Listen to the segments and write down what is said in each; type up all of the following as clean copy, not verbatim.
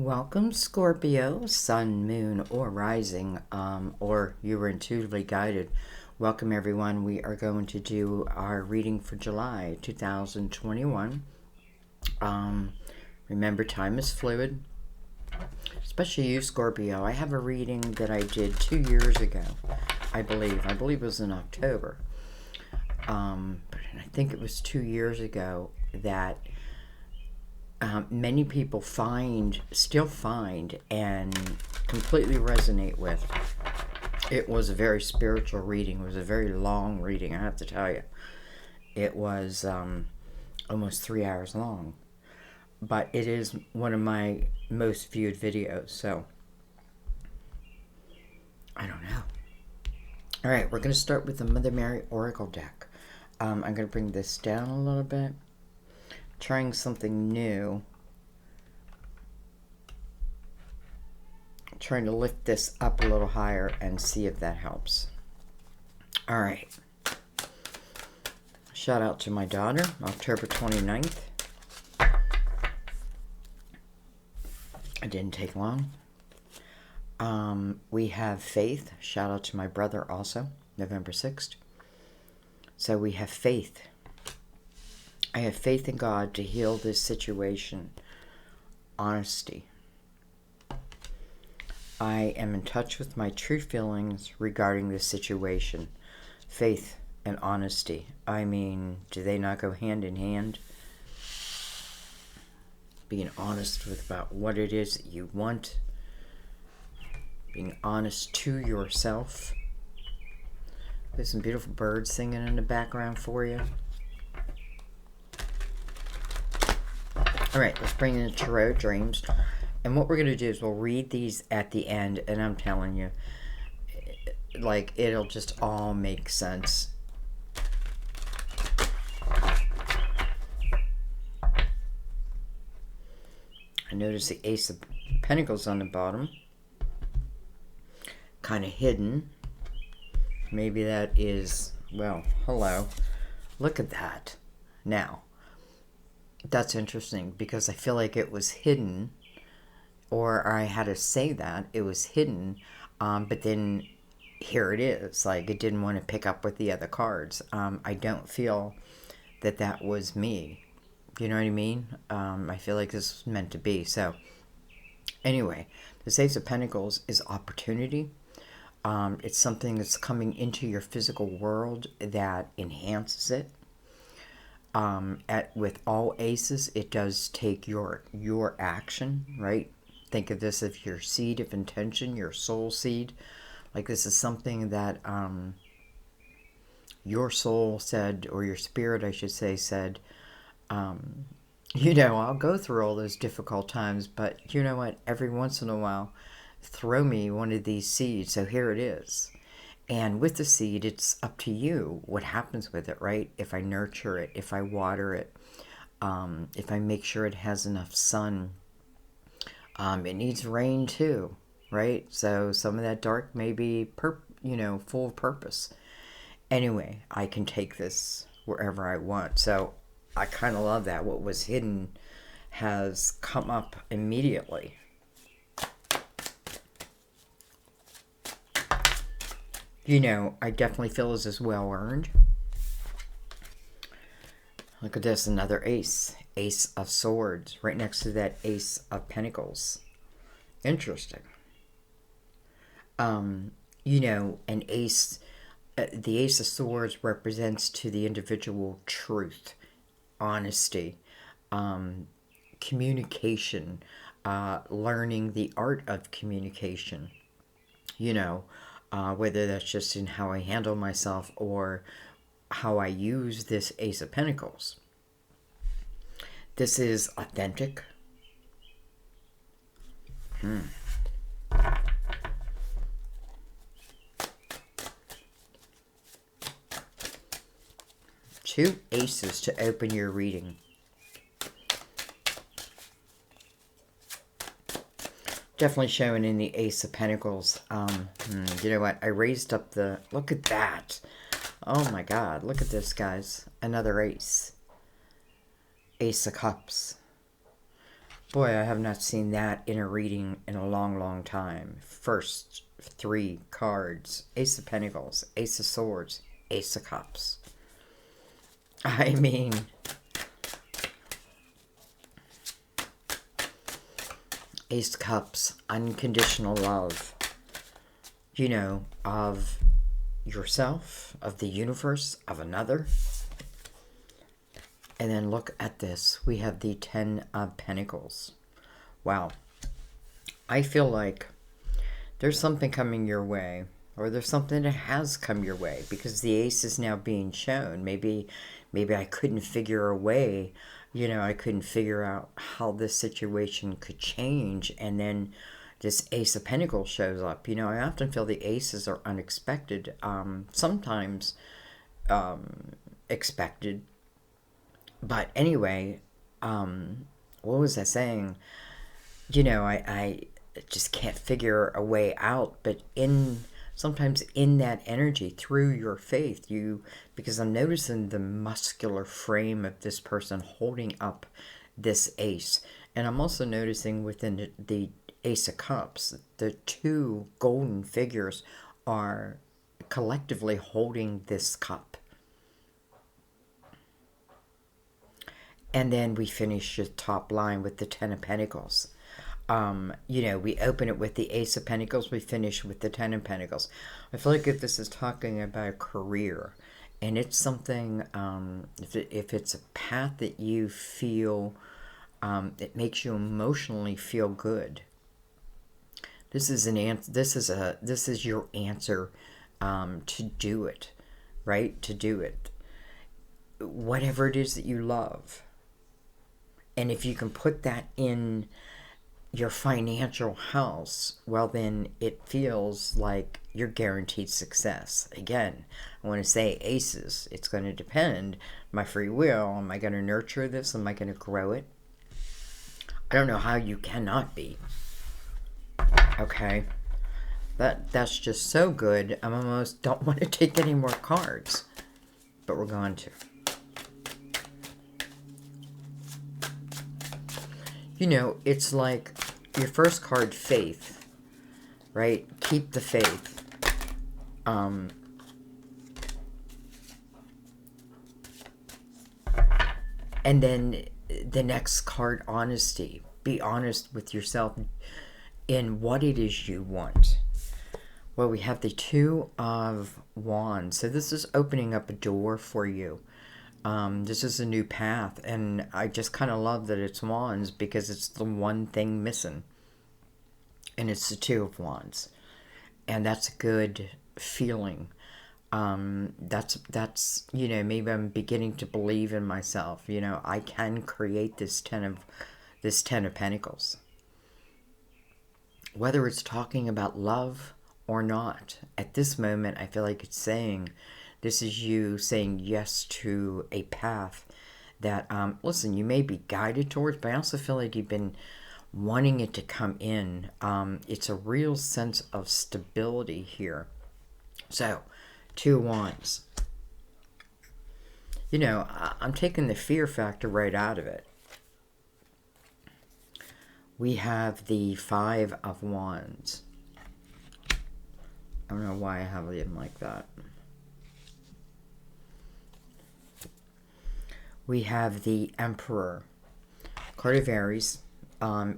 Welcome, Scorpio, sun, moon, or rising, or you were intuitively guided. Welcome, everyone. We are going to do our reading for July 2021. Remember, time is fluid, especially you, Scorpio. I have a reading that I did 2 years ago, I believe. I believe it was in October. But I think it was 2 years ago that many people still find, and completely resonate with. It was a very spiritual reading. It was a very long reading, I have to tell you. It was almost 3 hours long. But it is one of my most viewed videos, so I don't know. All right, we're going to start with the Mother Mary Oracle deck. I'm going to bring this down a little bit. Trying something new. Trying to lift this up a little higher and see if that helps. All right. Shout out to my daughter, October 29th. It didn't take long. We have faith. Shout out to my brother also, November 6th. So we have faith. I have faith in God to heal this situation. Honesty. I am in touch with my true feelings regarding this situation. Faith and honesty. I mean, do they not go hand in hand? Being honest about what it is that you want. Being honest to yourself. There's some beautiful birds singing in the background for you. All right, let's bring in the Tarot Dreams. And what we're going to do is we'll read these at the end, and I'm telling you, like, it'll just all make sense. I notice the Ace of Pentacles on the bottom. Kind of hidden. Maybe that is, well, hello. Look at that. Now, that's interesting because I feel like it was hidden, or I had to say that it was hidden, but then here it is. Like, it didn't want to pick up with the other cards. I don't feel that that was me. You know what I mean? I feel like this was meant to be. So, anyway, the Ace of Pentacles is opportunity. It's something that's coming into your physical world that enhances it. With all aces, it does take your action, right? Think of this as your seed of intention, your soul seed. Like, this is something that your soul said, or your spirit, I should say, said, you know, I'll go through all those difficult times, but you know what? Every once in a while, throw me one of these seeds. So here it is. And with the seed, it's up to you what happens with it, right? If I nurture it, if I water it, if I make sure it has enough sun. It needs rain too, right? So some of that dark may be, full of purpose. Anyway, I can take this wherever I want. So I kind of love that. What was hidden has come up immediately. You know, I definitely feel this is well earned. Look at this, another ace. Ace of Swords, right next to that Ace of Pentacles. Interesting. You know, an ace, the Ace of Swords represents to the individual truth, honesty, communication, learning the art of communication. You know, whether that's just in how I handle myself or how I use this Ace of Pentacles. This is authentic. Two aces to open your reading. Definitely showing in the Ace of Pentacles. You know what? I raised up the... Look at that. Oh my God. Look at this, guys. Another ace. Ace of Cups. Boy, I have not seen that in a reading in a long, long time. First three cards: Ace of Pentacles, Ace of Swords, Ace of Cups. I mean, Ace of Cups, unconditional love, you know, of yourself, of the universe, of another. And then look at this. We have the Ten of Pentacles. Wow. I feel like there's something coming your way, or there's something that has come your way, because the ace is now being shown. Maybe I couldn't figure a way, you know, I couldn't figure out how this situation could change, and then this Ace of Pentacles shows up. You know, I often feel the aces are unexpected, sometimes expected. But anyway, what was I saying? You know, I just can't figure a way out, but sometimes in that energy, through your faith, because I'm noticing the muscular frame of this person holding up this ace, and I'm also noticing within the Ace of Cups, the two golden figures are collectively holding this cup. And then we finish the top line with the Ten of Pentacles. You know, we open it with the Ace of Pentacles, we finish with the Ten of Pentacles. I feel like if this is talking about a career, and it's something, if it's a path that you feel, it makes you emotionally feel good. This is an answer. This is your answer to do it, right? To do it, whatever it is that you love. And if you can put that in your financial house, well, then it feels like you're guaranteed success. Again, I want to say aces. It's going to depend. My free will. Am I going to nurture this? Am I going to grow it? I don't know how you cannot be. Okay. That's just so good. I almost don't want to take any more cards. But we're going to. You know, it's like your first card, faith, right? Keep the faith. And then the next card, honesty. Be honest with yourself in what it is you want. Well, we have the Two of Wands. So this is opening up a door for you. This is a new path, and I just kind of love that it's Wands, because it's the one thing missing, and it's the Two of Wands, and that's a good feeling. That's you know, maybe I'm beginning to believe in myself. You know, I can create this Ten of Pentacles, whether it's talking about love or not. At this moment, I feel like it's saying, this is you saying yes to a path that, listen, you may be guided towards, but I also feel like you've been wanting it to come in. It's a real sense of stability here. So, Two of Wands. You know, I'm taking the fear factor right out of it. We have the Five of Wands. I don't know why I have it like that. We have the Emperor. Card of Aries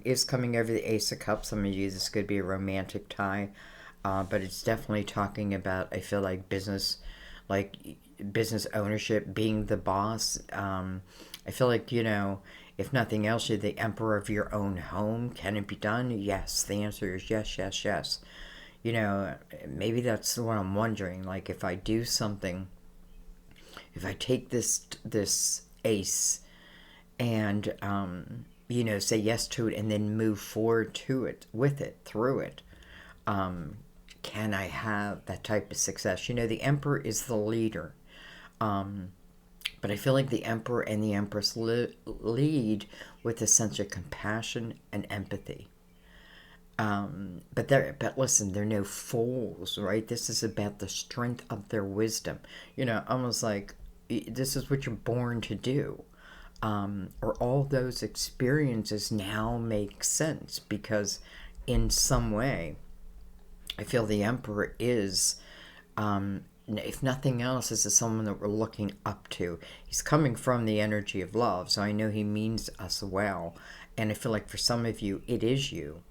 is coming over the Ace of Cups. Some of you, this could be a romantic tie, but it's definitely talking about, I feel like, business ownership, being the boss. I feel like, you know, if nothing else, you're the emperor of your own home. Can it be done? Yes. The answer is yes, yes, yes. You know, maybe that's what I'm wondering. Like, if I do something, if I take this ace and, you know, say yes to it and then move forward to it, with it, through it, can I have that type of success? You know, the Emperor is the leader. But I feel like the Emperor and the Empress lead with a sense of compassion and empathy. But listen, they're no fools, right? This is about the strength of their wisdom. You know, almost like, this is what you're born to do. or all those experiences now make sense, because in some way I feel the Emperor is, if nothing else, is someone that we're looking up to. He's coming from the energy of love, so I know he means us well. And I feel like for some of you, it is you.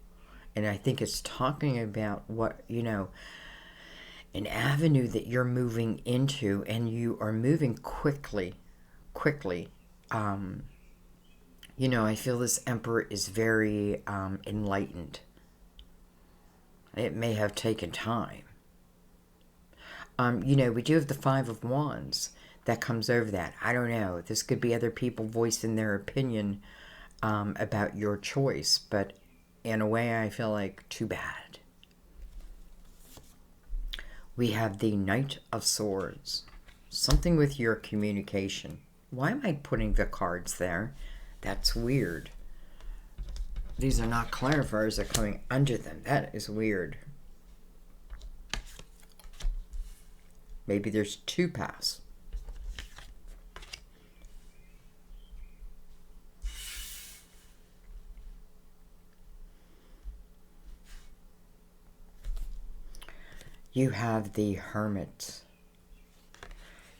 And I think it's talking about what, an avenue that you're moving into, and you are moving quickly. I feel this Emperor is very enlightened. It may have taken time. We do have the Five of Wands that comes over that. I don't know. This could be other people voicing their opinion about your choice, but in a way I feel like too bad. We have the Knight of Swords. Something with your communication. Why am I putting the cards there? That's weird. These are not clarifiers that are coming under them. That is weird. Maybe there's two paths. You have the Hermit.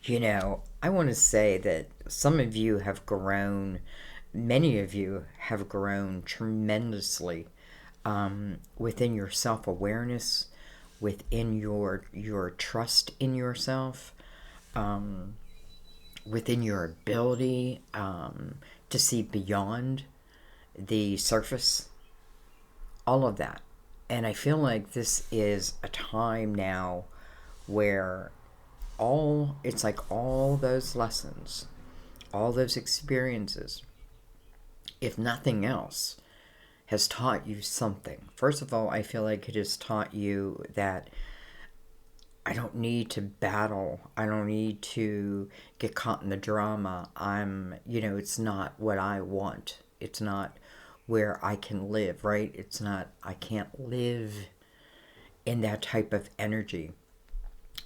I want to say that some of you have grown, many of you have grown tremendously within your self-awareness, within your trust in yourself, within your ability to see beyond the surface, all of that. And I feel like this is a time now where it's like all those lessons, all those experiences, if nothing else, has taught you something. First of all, I feel like it has taught you that I don't need to battle. I don't need to get caught in the drama. It's not what I want. It's not where I can live, right? It's not, I can't live in that type of energy.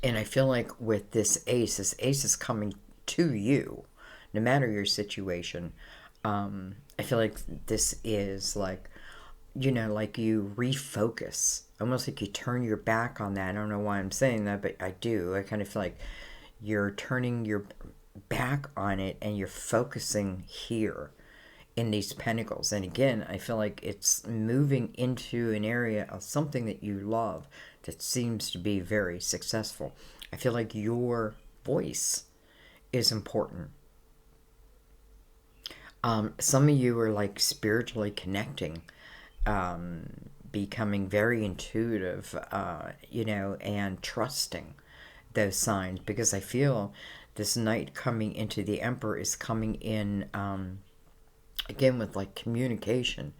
And I feel like with this ace is coming to you, no matter your situation. I feel like this is like, like you refocus, almost like you turn your back on that. I don't know why I'm saying that, but I do. I kind of feel like you're turning your back on it and you're focusing here in these Pentacles. And again, I feel like it's moving into an area of something that you love that seems to be very successful. I feel like your voice is important. Some of you are like spiritually connecting, becoming very intuitive, and trusting those signs, because I feel this Knight coming into the Emperor is coming in, again, with like communication.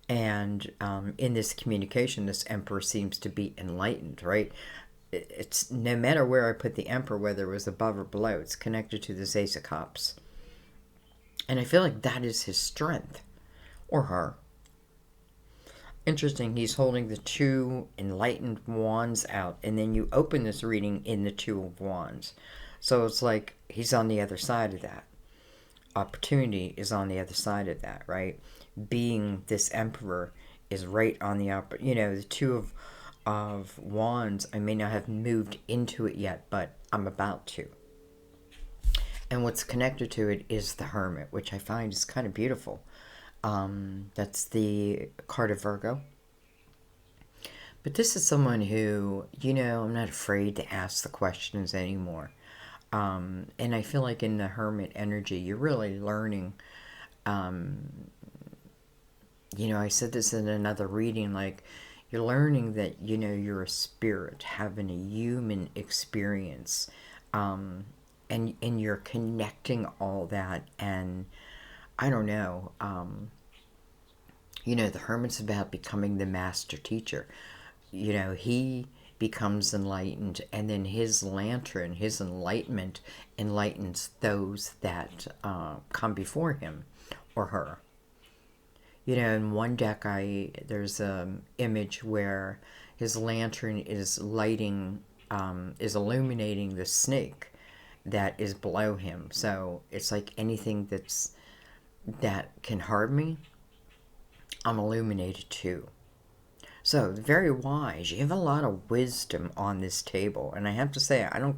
And in this communication, this Emperor seems to be enlightened, right? It's no matter where I put the Emperor, whether it was above or below, it's connected to this Ace of Cups. And I feel like that is his strength, or her. Interesting, he's holding the two enlightened wands out, and then you open this reading in the Two of Wands. So it's like he's on the other side of that. Opportunity is on the other side of that, right? Being this Emperor is right on the upper, the Two of Wands. I may not have moved into it yet, but I'm about to. And what's connected to it is the Hermit, which I find is kind of beautiful. That's the card of Virgo. But this is someone who, I'm not afraid to ask the questions anymore. And I feel like in the Hermit energy, you're really learning. I said this in another reading, like, you're learning that, you're a spirit having a human experience. And you're connecting all that, and I don't know, the Hermit's about becoming the master teacher. He becomes enlightened, and then his lantern, his enlightenment, enlightens those that come before him or her. In one deck, there's an image where his lantern is lighting, is illuminating the snake that is below him. So it's like anything that's that can harm me, I'm illuminated too. So, very wise. You have a lot of wisdom on this table. And I have to say, it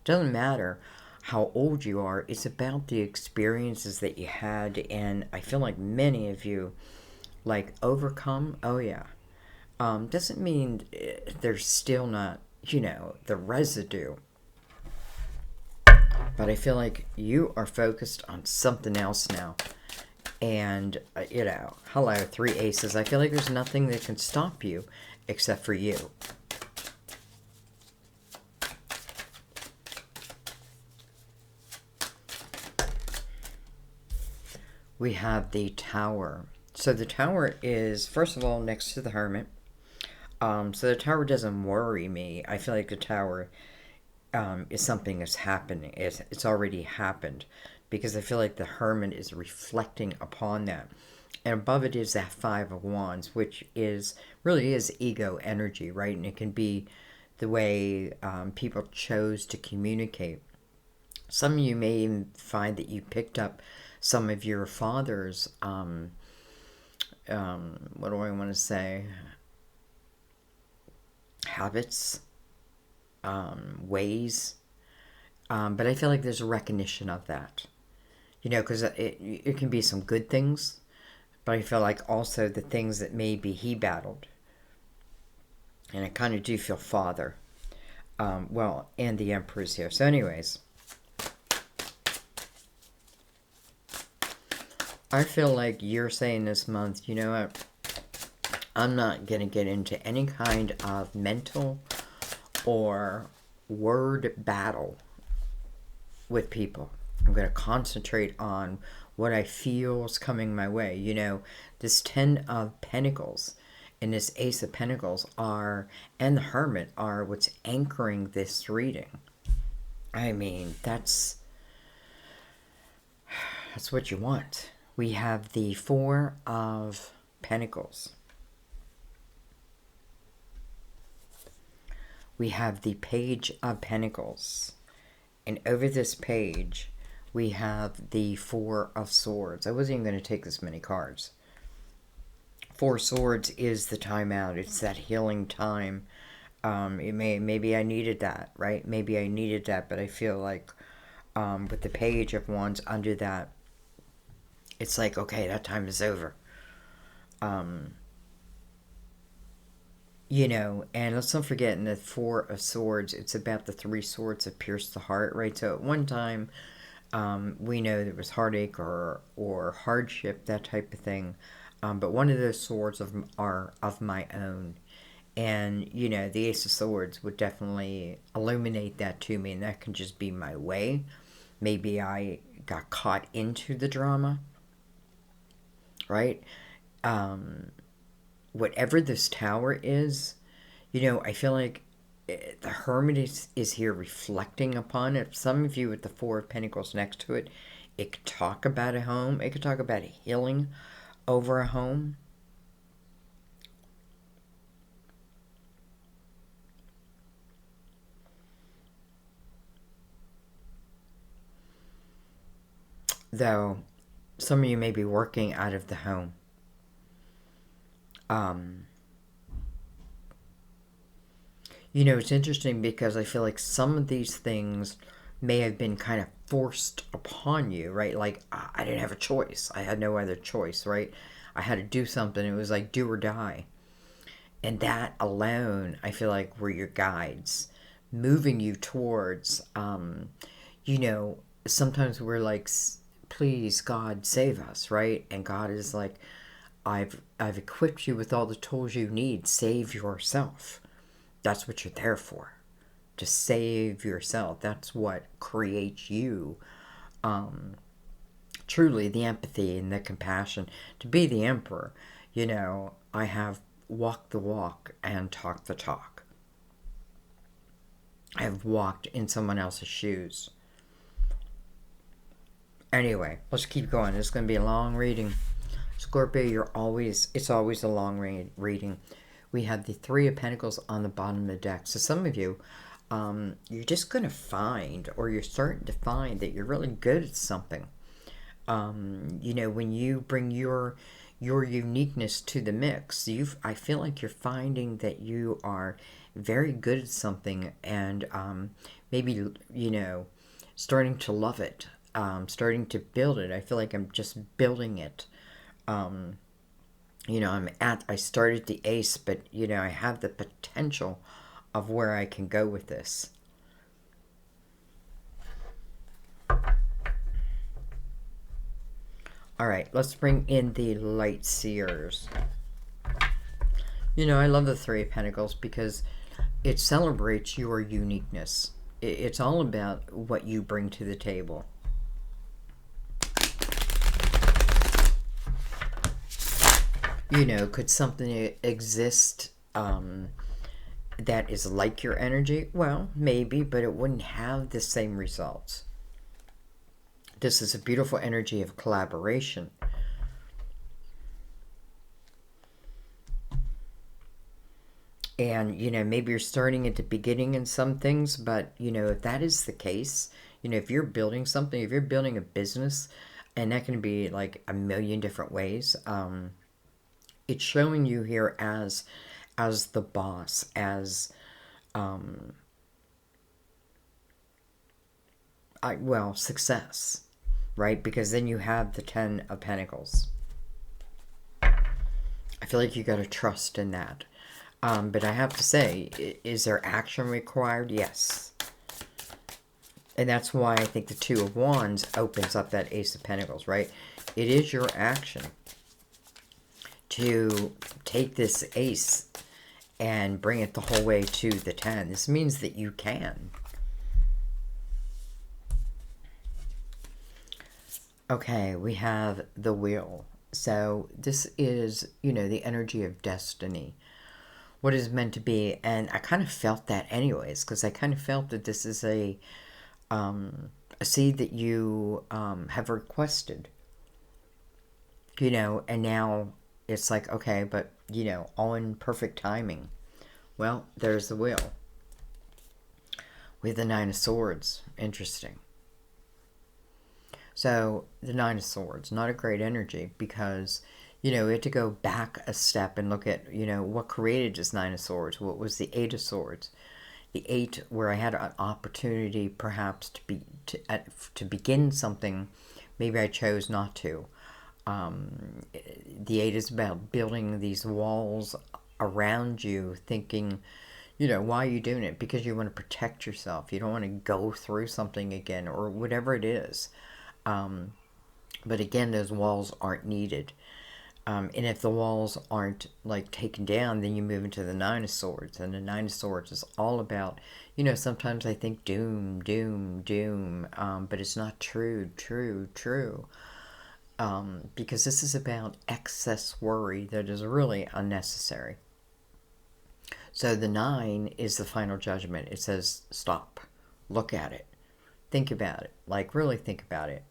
doesn't matter how old you are, it's about the experiences that you had. And I feel like many of you, like, overcome. Oh, yeah. Doesn't mean there's still not, the residue. But I feel like you are focused on something else now. And, hello, 3 aces. I feel like there's nothing that can stop you except for you. We have the Tower. So the Tower is, first of all, next to the Hermit. So the Tower doesn't worry me. I feel like the Tower is something that's happening. It's already happened. Because I feel like the Hermit is reflecting upon that. And above it is that 5 of Wands, which really is ego energy, right? And it can be the way people chose to communicate. Some of you may even find that you picked up some of your father's, what do I want to say, habits, ways. But I feel like there's a recognition of that. Because it can be some good things, but I feel like also the things that maybe he battled. And I kind of do feel father. And the Emperor's here. So anyways, I feel like you're saying this month, you know what? I'm not going to get into any kind of mental or word battle with people. I'm going to concentrate on what I feel is coming my way. This 10 of Pentacles and this Ace of Pentacles and the Hermit are what's anchoring this reading. I mean, that's what you want. We have the 4 of Pentacles. We have the Page of Pentacles. And over this page, we have the 4 of Swords. I wasn't even going to take this many cards. 4 Swords is the timeout. It's that healing time. Maybe I needed that, right? Maybe I needed that, but I feel like with the Page of Wands under that, it's like, okay, that time is over. And let's not forget in the 4 of Swords, it's about the 3 swords that pierce the heart, right? So at one time, we know there was heartache or hardship, that type of thing. But one of those swords are of my own. And, the Ace of Swords would definitely illuminate that to me, and that can just be my way. Maybe I got caught into the drama, right? Whatever this Tower is, I feel like the Hermit is here reflecting upon it. Some of you with the 4 of Pentacles next to it, it could talk about a home. It could talk about a healing over a home. Though, some of you may be working out of the home. It's interesting because I feel like some of these things may have been kind of forced upon you, right? Like, I didn't have a choice. I had no other choice, right? I had to do something. It was like do or die. And that alone, I feel like, were your guides moving you towards, sometimes we're like, please, God, save us, right? And God is like, I've equipped you with all the tools you need. Save yourself. That's what you're there for. To save yourself. That's what creates you. Truly, the empathy and the compassion. To be the Emperor, I have walked the walk and talked the talk. I have walked in someone else's shoes. Anyway, let's keep going. This is going to be a long reading. Scorpio, it's always a long reading. We have the 3 of Pentacles on the bottom of the deck. So some of you, you're just going to find, or you're starting to find, that you're really good at something. You know, when you bring your uniqueness to the mix, I feel like you're finding that you are very good at something, and maybe, you know, starting to love it, starting to build it. I feel like I'm just building it. You know, I started the ace, but, you know, I have the potential of where I can go with this. All right, let's bring in the light seers. You know, I love the Three of Pentacles because it celebrates your uniqueness. It's all about what you bring to the table. You know, could something exist that is like your energy? Well, maybe, but it wouldn't have the same results. This is a beautiful energy of collaboration. And, you know, maybe you're starting at the beginning in some things, but, you know, if that is the case, you know, if you're building something, if you're building a business, and that can be like a million different ways, it's showing you here as the boss, as, well, success, right? Because then you have the Ten of Pentacles. I feel like you got to trust in that. But I have to say, is there action required? Yes. And that's why I think the Two of Wands opens up that Ace of Pentacles, right? It is your action to take this ace and bring it the whole way to the 10. This means that you can. Okay, we have the Wheel. So this is, you know, the energy of destiny. What is meant to be. And I kind of felt that anyways, because I kind of felt that this is a seed that you have requested. You know, and now it's like, okay, but, you know, all in perfect timing. Well, there's the Wheel. With the Nine of Swords. Interesting. So, the Nine of Swords, not a great energy because, you know, we had to go back a step and look at, you know, what created this Nine of Swords. What was the Eight of Swords? The Eight, where I had an opportunity perhaps to begin something, maybe I chose not to. The Eight is about building these walls around you, thinking, you know, why are you doing it? Because you want to protect yourself. You don't want to go through something again or whatever it is. But again, those walls aren't needed. And if the walls aren't like taken down, then you move into the Nine of Swords. And the Nine of Swords is all about, you know, sometimes I think doom, doom, doom. But it's not true. Because this is about excess worry that is really unnecessary. So the 9 is the final judgment. It says, stop, look at it, think about it, like really think about it.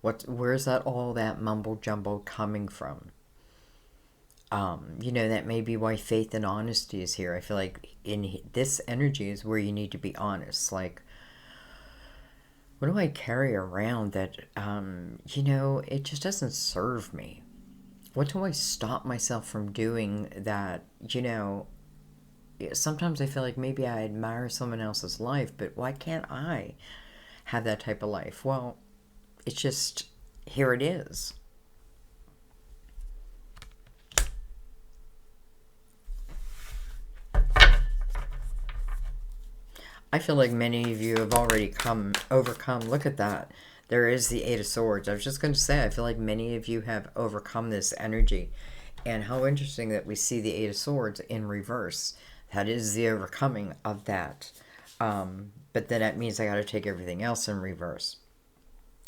Where's all that mumble jumble coming from? You know, that may be why faith and honesty is here. I feel like in this energy is where you need to be honest. Like, what do I carry around that, you know, it just doesn't serve me? What do I stop myself from doing that, you know? Sometimes I feel like maybe I admire someone else's life, but why can't I have that type of life? Well, it's just, here it is. I feel like many of you have already overcome. Look at that. There is the Eight of Swords. I was just going to say, I feel like many of you have overcome this energy. And how interesting that we see the Eight of Swords in reverse. That is the overcoming of that. But then that means I got to take everything else in reverse.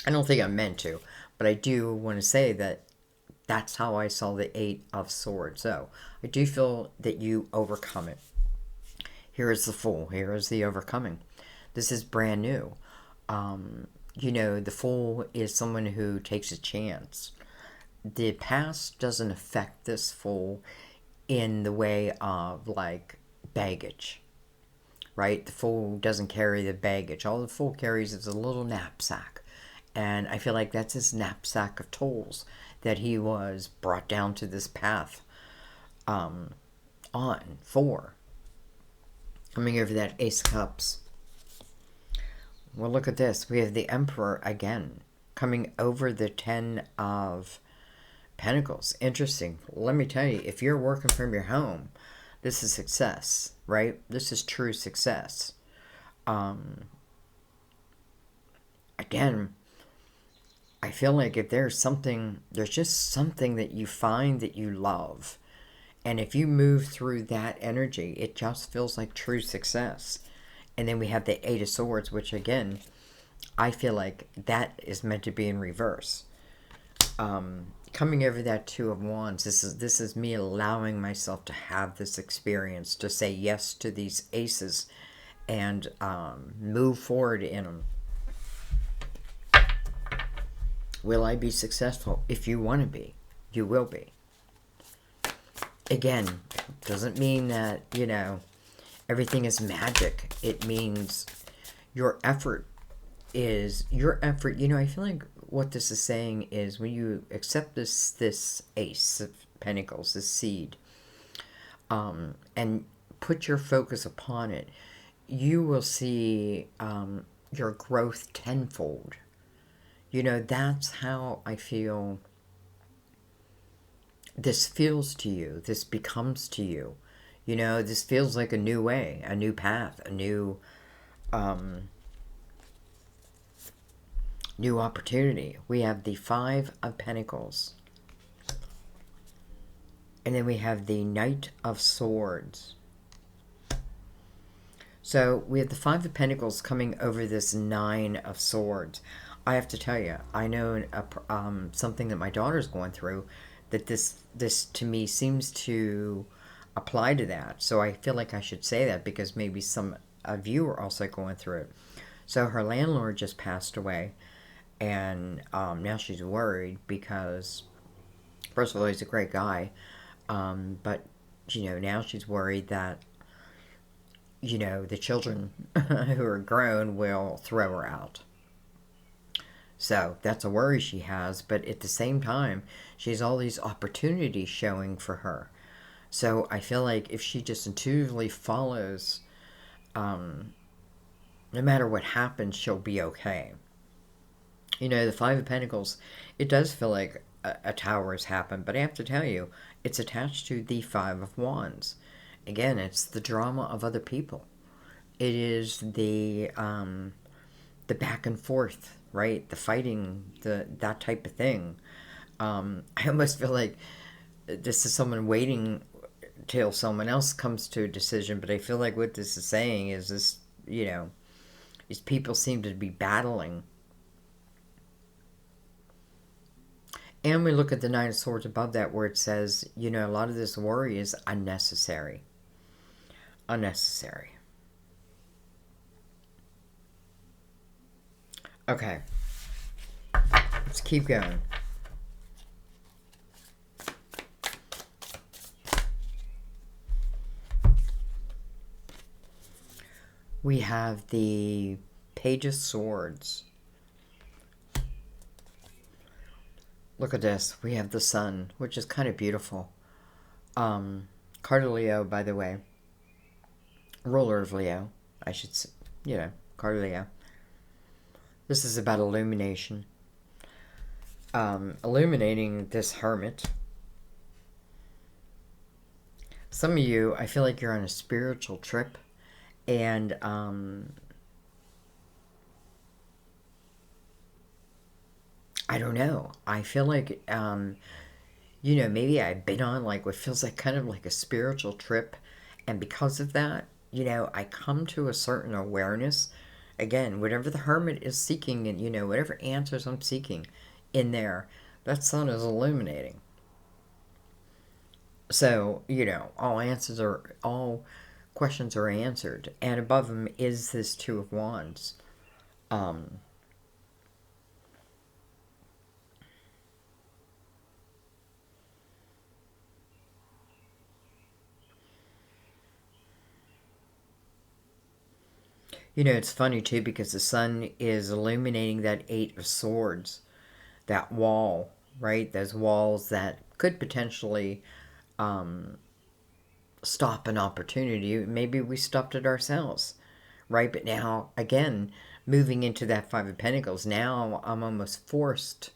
I don't think I'm meant to, but I do want to say that that's how I saw the Eight of Swords. So I do feel that you overcome it. Here is the Fool. Here is the overcoming. This is brand new. You know, the Fool is someone who takes a chance. The past doesn't affect this Fool in the way of, like, baggage, right? The Fool doesn't carry the baggage. All the Fool carries is a little knapsack. And I feel like that's his knapsack of tools that he was brought down to this path on for. Coming over that Ace of Cups. Well, look at this. We have the Emperor again, coming over the Ten of Pentacles. Interesting. Let me tell you, if you're working from your home, this is success, right? This is true success. Again, I feel like if there's just something that you find that you love. And if you move through that energy, it just feels like true success. And then we have the Eight of Swords, which again, I feel like that is meant to be in reverse. Coming over that Two of Wands, this is me allowing myself to have this experience, to say yes to these aces and move forward in them. Will I be successful? If you want to be, you will be. Again, doesn't mean that, you know, everything is magic. It means your effort, you know, I feel like what this is saying is when you accept this Ace of Pentacles, this seed, and put your focus upon it, you will see your growth tenfold. You know, that's how I feel this feels to you. This becomes to you. You know, this feels like a new way, a new path, a new new opportunity. We have the Five of Pentacles. And then we have the Knight of Swords. So we have the Five of Pentacles coming over this Nine of Swords. I have to tell you, I know something that my daughter's going through, that this to me seems to apply to that. So I feel like I should say that because maybe some of you are also going through it. So her landlord just passed away, and now she's worried because, first of all, he's a great guy, but, you know, now she's worried that, you know, the children who are grown will throw her out. So that's a worry she has, but at the same time, she has all these opportunities showing for her. So I feel like if she just intuitively follows, no matter what happens, she'll be okay. You know, the Five of Pentacles, it does feel like a tower has happened, but I have to tell you, it's attached to the Five of Wands. Again, it's the drama of other people. It is the back and forth, right? The fighting, that type of thing. I almost feel like this is someone waiting till someone else comes to a decision, but I feel like what this is saying is this, you know, these people seem to be battling. And we look at the Nine of Swords above that where it says, you know, a lot of this worry is unnecessary. Unnecessary. Okay. Let's keep going. We have the Page of Swords. Look at this. We have the Sun, which is kind of beautiful. Card of Leo, by the way. Ruler of Leo, I should say. You know, card of Leo. This is about illumination. Illuminating this Hermit. Some of you, I feel like you're on a spiritual trip. And I don't know. I feel like, you know, maybe I've been on like what feels like kind of like a spiritual trip. And because of that, you know, I come to a certain awareness. Again, whatever the Hermit is seeking, and, you know, whatever answers I'm seeking in there, that Sun is illuminating. So, you know, all questions are answered. And above them is this Two of Wands. You know, it's funny too because the sun is illuminating that Eight of Swords, that wall, right? Those walls that could potentially stop an opportunity. Maybe we stopped it ourselves, right? But now, again, moving into that Five of Pentacles, now I'm almost forced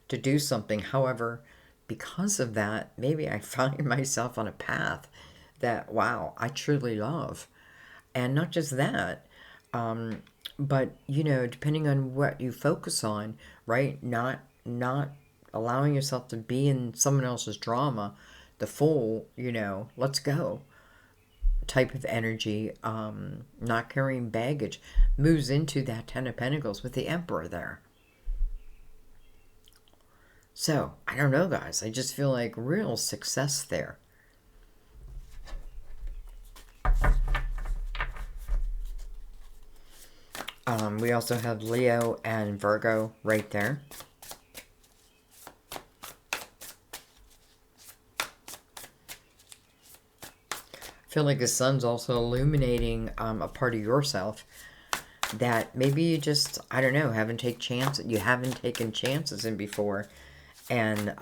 to do something. However, because of that, maybe I find myself on a path that, wow, I truly love. And not just that, but you know, depending on what you focus on, right? Not allowing yourself to be in someone else's drama, the full, you know, let's go type of energy, not carrying baggage, moves into that Ten of Pentacles with the Emperor there. So, I don't know, guys. I just feel like real success there. We also have Leo and Virgo right there. I feel like the sun's also illuminating a part of yourself that maybe you just, I don't know, you haven't taken chances in before, and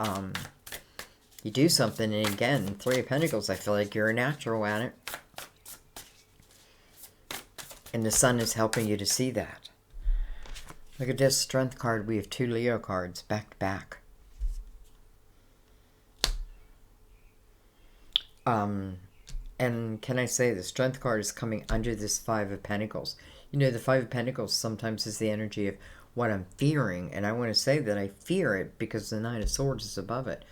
you do something, and again, Three of Pentacles, I feel like you're a natural at it, and the sun is helping you to see that. Look at this Strength card. We have 2 Leo cards back to back. And can I say the Strength card is coming under this Five of Pentacles. You know, the Five of Pentacles sometimes is the energy of what I'm fearing. And I want to say that I fear it because the Nine of Swords is above it.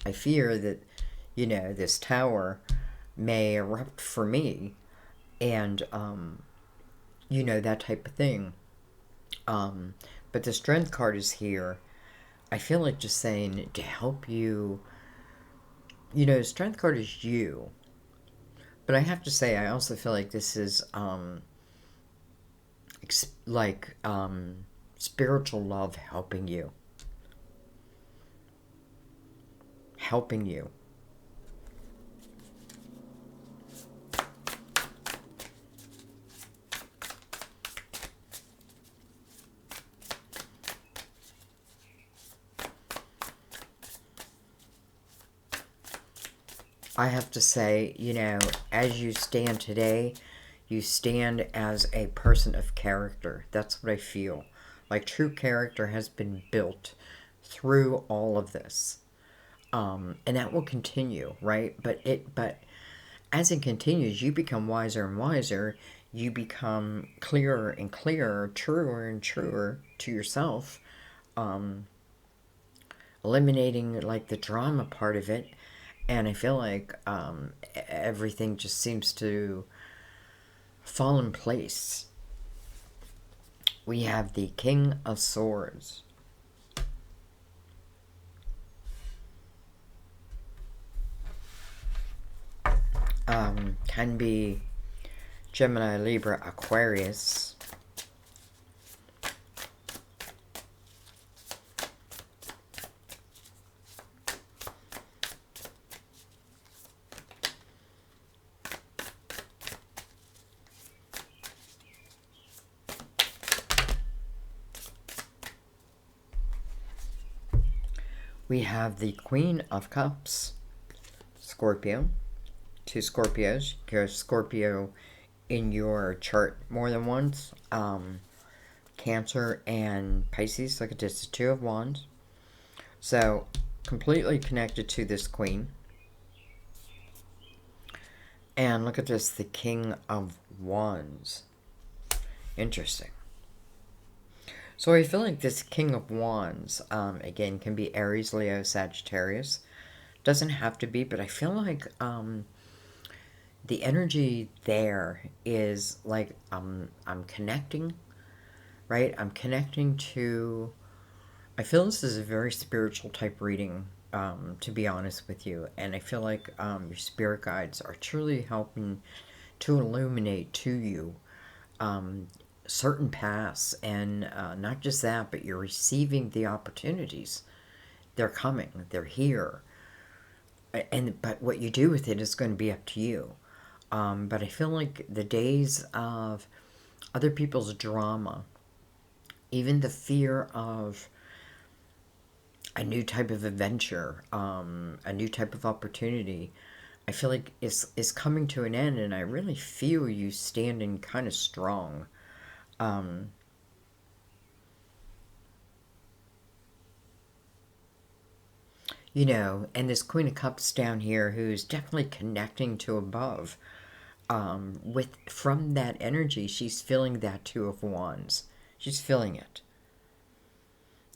I fear that, you know, this tower may erupt for me. And, you know, that type of thing. But the Strength card is here. I feel like just saying to help you. You know, the Strength card is you. But I have to say, I also feel like this is spiritual love helping you. Helping you. I have to say, you know, as you stand today, you stand as a person of character. That's what I feel. Like true character has been built through all of this. And that will continue, right? But as it continues, you become wiser and wiser. You become clearer and clearer, truer and truer to yourself. Eliminating like the drama part of it. And I feel like everything just seems to fall in place. We have the King of Swords. Can be Gemini, Libra, Aquarius. We have the Queen of Cups, Scorpio. 2 Scorpios. Go Scorpio in your chart more than once. Cancer and Pisces. Look at this, the 2 of Wands. So, completely connected to this Queen. And look at this, the King of Wands. Interesting. So I feel like this King of Wands, again, can be Aries, Leo, Sagittarius. Doesn't have to be, but I feel like the energy there is like I'm connecting, right? I'm connecting to. I feel this is a very spiritual type reading, to be honest with you, and I feel like your spirit guides are truly helping to illuminate to you certain paths, and not just that, but you're receiving the opportunities. They're coming. They're here. But what you do with it is going to be up to you. But I feel like the days of other people's drama, even the fear of a new type of adventure, a new type of opportunity, I feel like is coming to an end, and I really feel you standing kind of strong. Um, you know, and this Queen of Cups down here, who's definitely connecting to above. With from that energy, she's feeling that Two of Wands. She's feeling it.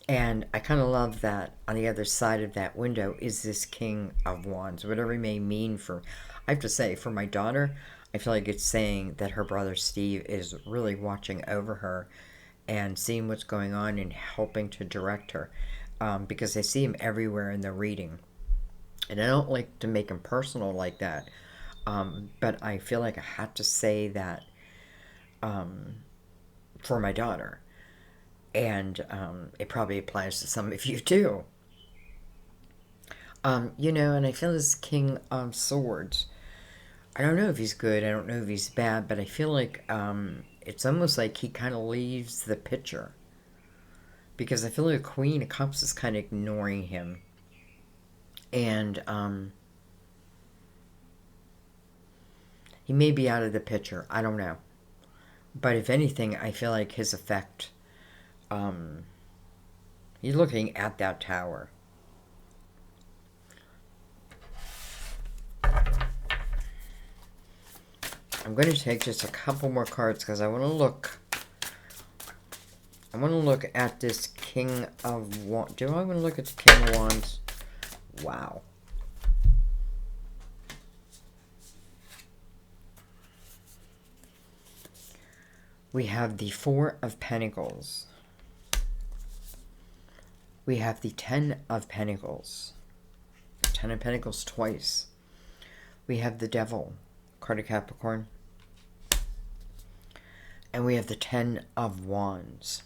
And I kind of love that on the other side of that window is this King of Wands, whatever it may mean for, I have to say, for my daughter, I feel like it's saying that her brother Steve is really watching over her and seeing what's going on and helping to direct her. Because I see him everywhere in the reading. And I don't like to make him personal like that. But I feel like I had to say that for my daughter. And it probably applies to some of you too. You know, and I feel this King of Swords. I don't know if he's good, I don't know if he's bad, but I feel like it's almost like he kind of leaves the picture. Because I feel like the Queen of Cups is kind of ignoring him. And he may be out of the picture, I don't know. But if anything, I feel like his effect, he's looking at that tower. I'm going to take just a couple more cards because I want to look. I want to look at this King of Wands. Do I want to look at the King of Wands? Wow. We have the Four of Pentacles. We have the Ten of Pentacles. Ten of Pentacles twice. We have the Devil, card of Capricorn. And we have the Ten of Wands.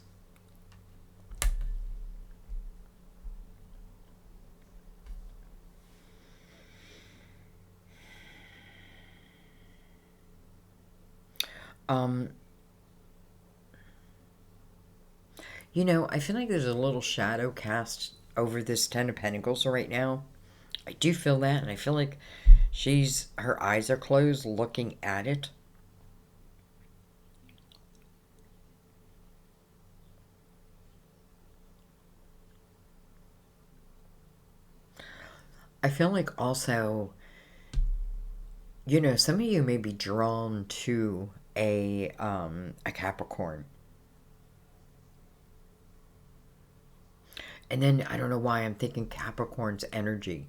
You know, I feel like there's a little shadow cast over this Ten of Pentacles right now. I do feel that, and I feel like her eyes are closed looking at it. I feel like also, you know, some of you may be drawn to a Capricorn. And then I don't know why I'm thinking Capricorn's energy.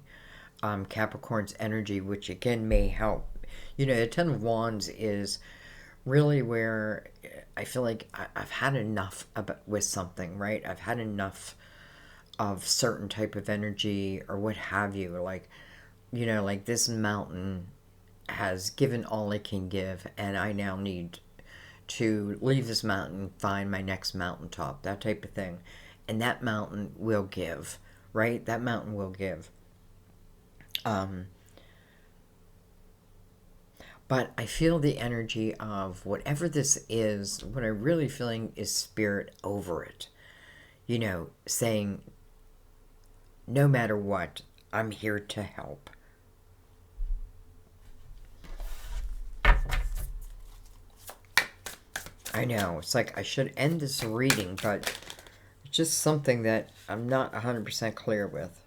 Capricorn's energy, which again may help. You know, the Ten of Wands is really where I feel like I've had enough with something, right? I've had enough of certain type of energy or what have you. Like, you know, like this mountain has given all it can give, and I now need to leave this mountain, find my next mountaintop, that type of thing. And that mountain will give, right? That mountain will give. But I feel the energy of whatever this is, what I'm really feeling is spirit over it. You know, saying, no matter what, I'm here to help. I know, it's like I should end this reading, but it's just something that I'm not 100% clear with.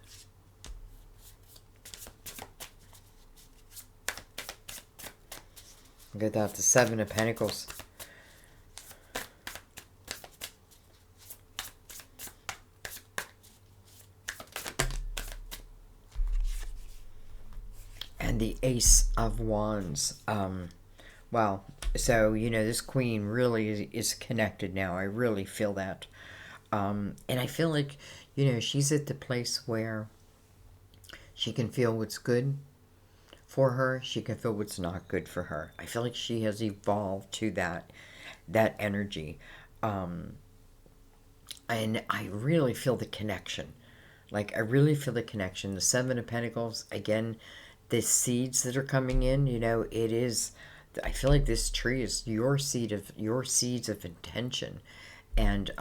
Get that, the Seven of Pentacles. And the Ace of Wands. Wow. So, you know, this queen really is connected now. I really feel that. And I feel like, you know, she's at the place where she can feel what's good for her. She can feel what's not good for her. I feel like she has evolved to that energy. And I really feel the connection. Like, I really feel the connection. The Seven of Pentacles, again, the seeds that are coming in, you know, it is I feel like this tree is your seeds of intention. And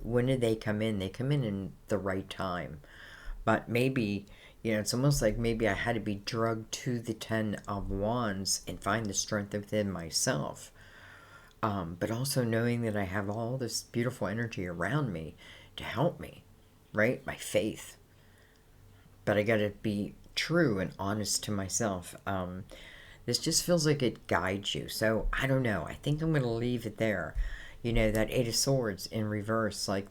when do they come in? They come in the right time. But maybe, it's almost like maybe I had to be drugged to the Ten of Wands and find the strength within myself. But also knowing that I have all this beautiful energy around me to help me, right? My faith. But I got to be true and honest to myself. This just feels like it guides you. So I don't know. I think I'm going to leave it there. That Eight of Swords in reverse, like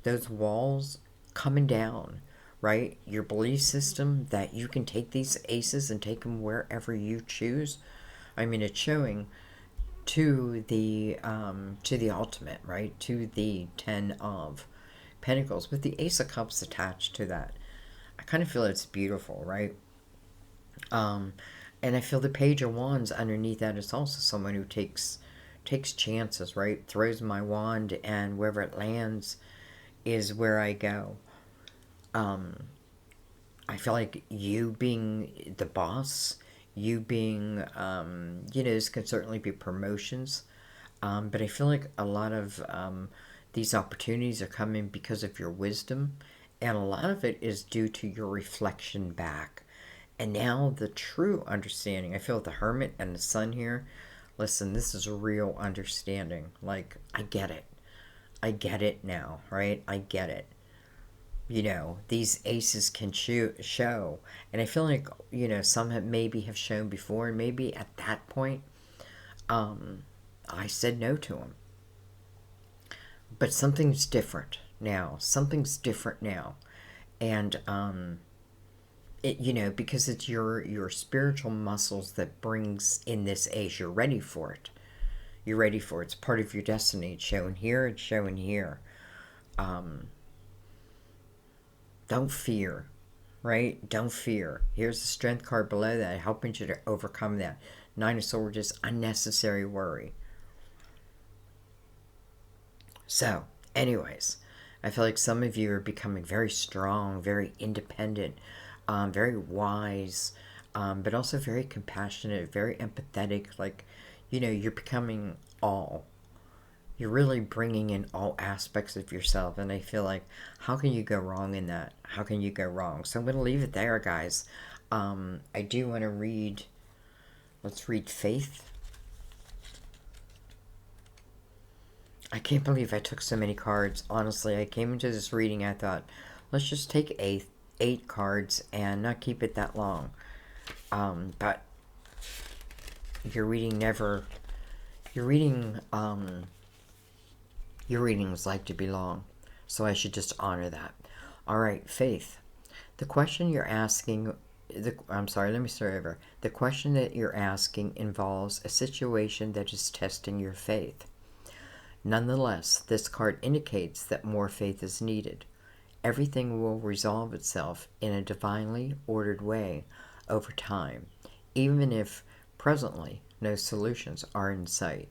those walls coming down, right? Your belief system that you can take these aces and take them wherever you choose. I mean, it's showing to the ultimate, right? To the Ten of Pentacles with the Ace of Cups attached to that. I kind of feel it's beautiful, right? And I feel the Page of Wands underneath that is also someone who takes chances, right? Throws my wand, and wherever it lands is where I go. I feel like you being the boss, you being, this can certainly be promotions, but I feel like a lot of these opportunities are coming because of your wisdom, and a lot of it is due to your reflection back. And now the true understanding, I feel the Hermit and the Sun here. Listen, this is a real understanding. Like, I get it. I get it now, right? I get it. These aces can show. And I feel like, some maybe have shown before. And maybe at that point, I said no to them. But something's different now. Something's different now. And, because it's your spiritual muscles that brings in this ace. You're ready for it. You're ready for it. It's part of your destiny. It's showing here. It's showing here. Don't fear, right? Don't fear. Here's the Strength card below that, helping you to overcome that. Nine of Swords is unnecessary worry. So, anyways, I feel like some of you are becoming very strong, very independent, very wise, but also very compassionate, very empathetic. Like, you're becoming all. You're really bringing in all aspects of yourself. And I feel like, how can you go wrong in that? How can you go wrong? So I'm going to leave it there, guys. I do want to read, let's read Faith. I can't believe I took so many cards. Honestly, I came into this reading, I thought, let's just take eight cards and not keep it that long. But your readings like to be long, so I should just honor that. All right, Faith. The question you're asking, I'm sorry, let me start over. The question that you're asking involves a situation that is testing your faith. Nonetheless, this card indicates that more faith is needed. Everything will resolve itself in a divinely ordered way over time, even if presently no solutions are in sight.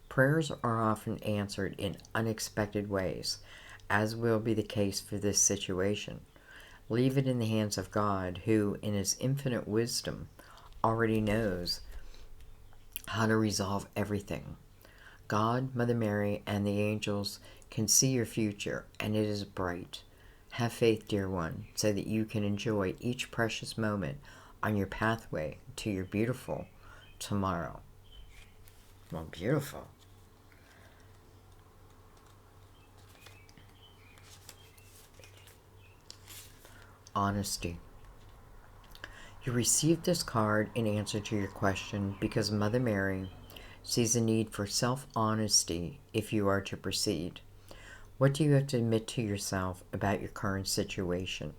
Prayers are often answered in unexpected ways, as will be the case for this situation. Leave it in the hands of God, who, in his infinite wisdom, already knows how to resolve everything. God, Mother Mary, and the angels can see your future, and it is bright. Have faith, dear one, so that you can enjoy each precious moment on your pathway to your beautiful tomorrow. Well, beautiful. Honesty. You received this card in answer to your question because Mother Mary sees a need for self-honesty if you are to proceed. What do you have to admit to yourself about your current situation?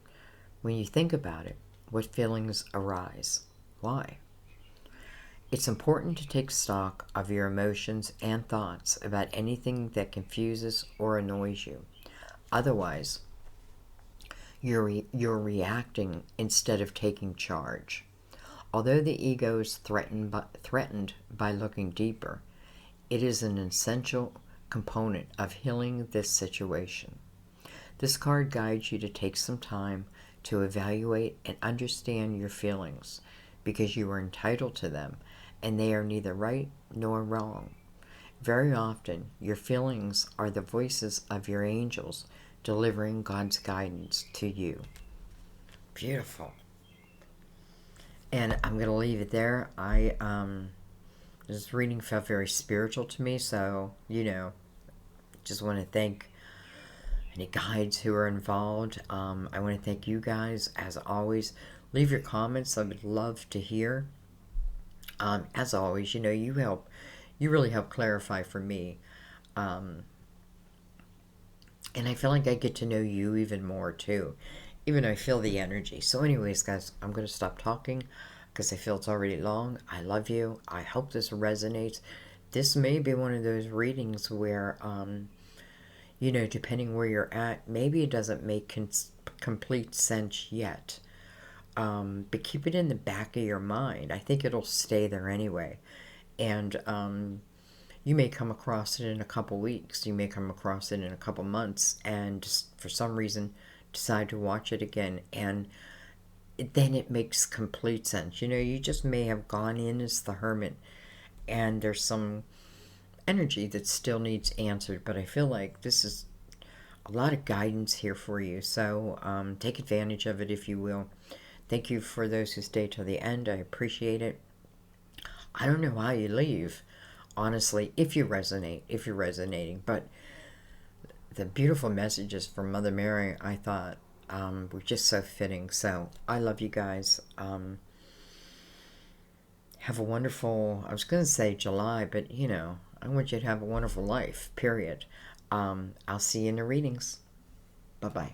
When you think about it, what feelings arise? Why? It's important to take stock of your emotions and thoughts about anything that confuses or annoys you. Otherwise, you're reacting instead of taking charge. Although the ego is threatened by looking deeper, it is an essential component of healing this situation. This card guides you to take some time to evaluate and understand your feelings because you are entitled to them and they are neither right nor wrong. Very often, your feelings are the voices of your angels delivering God's guidance to you. Beautiful. And I'm going to leave it there. This reading felt very spiritual to me, so, just want to thank any guides who are involved. I want to thank you guys, as always. Leave your comments. I would love to hear. As always, you really help clarify for me. And I feel like I get to know you even more, too. Even though I feel the energy. So anyways, guys, I'm going to stop talking because I feel it's already long. I love you. I hope this resonates. This may be one of those readings where, depending where you're at, maybe it doesn't make complete sense yet. But keep it in the back of your mind. I think it'll stay there anyway. And you may come across it in a couple weeks. You may come across it in a couple months. And just for some reason, decide to watch it again. And then it makes complete sense. You just may have gone in as the hermit. And there's some energy that still needs answered. But I feel like this is a lot of guidance here for you. So take advantage of it if you will. Thank you for those who stay till the end. I appreciate it. I don't know how you leave, honestly, if you resonate, if you're resonating. But the beautiful messages from Mother Mary, I thought, were just so fitting. So I love you guys. Have a wonderful, I was going to say July, but I want you to have a wonderful life, period. I'll see you in the readings. Bye-bye.